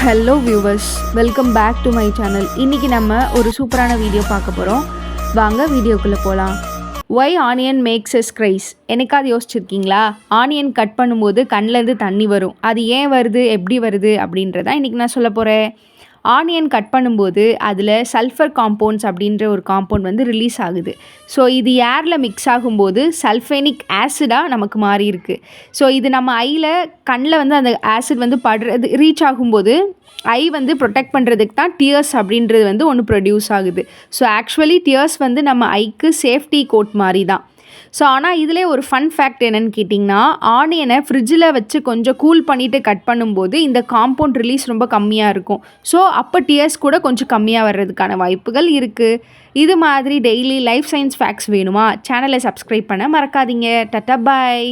Hello viewers, welcome back to my channel. இன்றைக்கி நம்ம ஒரு சூப்பரான வீடியோ பார்க்க போகிறோம். வாங்க வீடியோக்குள்ளே போகலாம். Why onion makes us cry. என்னைக்காவது யோசிச்சிருக்கீங்களா? ஆனியன் கட் பண்ணும்போது கண்ணிலேருந்து தண்ணி வரும். அது ஏன் வருது, எப்படி வருது அப்படின்றதான் இன்றைக்கி நான் சொல்ல போகிறேன். ஆனியன் கட் பண்ணும்போது அதில் சல்ஃபர் காம்பவுண்ட்ஸ் அப்படின்ற ஒரு காம்பவுண்ட் வந்து ரிலீஸ் ஆகுது. ஸோ இது ஏரில் மிக்ஸ் ஆகும்போது சல்ஃபேனிக் ஆசிடாக நமக்கு மாறி இருக்குது. ஸோ இது நம்ம கண்ணில் வந்து அந்த ஆசிட் வந்து ரீச் ஆகும்போது ஐ வந்து ப்ரொடெக்ட் பண்ணுறதுக்கு தான் டியர்ஸ் அப்படின்றது வந்து ஒன்று ப்ரொடியூஸ் ஆகுது. ஸோ ஆக்சுவலி டியர்ஸ் வந்து நம்ம ஐக்கு சேஃப்டி கோட் மாதிரி தான். ஸோ ஆனால் இதிலே ஒரு ஃபன் ஃபேக்ட் என்னென்னு கேட்டிங்கன்னா, ஆனியனை ஃப்ரிட்ஜில் வச்சு கொஞ்சம் கூல் பண்ணிவிட்டு கட் பண்ணும்போது இந்த காம்பவுண்ட் ரிலீஸ் ரொம்ப கம்மியாக இருக்கும். ஸோ அப்போ டியர்ஸ் கூட கொஞ்சம் கம்மியாக வர்றதுக்கான வாய்ப்புகள் இருக்குது. இது மாதிரி டெய்லி லைஃப் சயின்ஸ் ஃபேக்ட்ஸ் வேணுமா? சேனலை சப்ஸ்கிரைப் பண்ண மறக்காதீங்க. டாடா பாய்.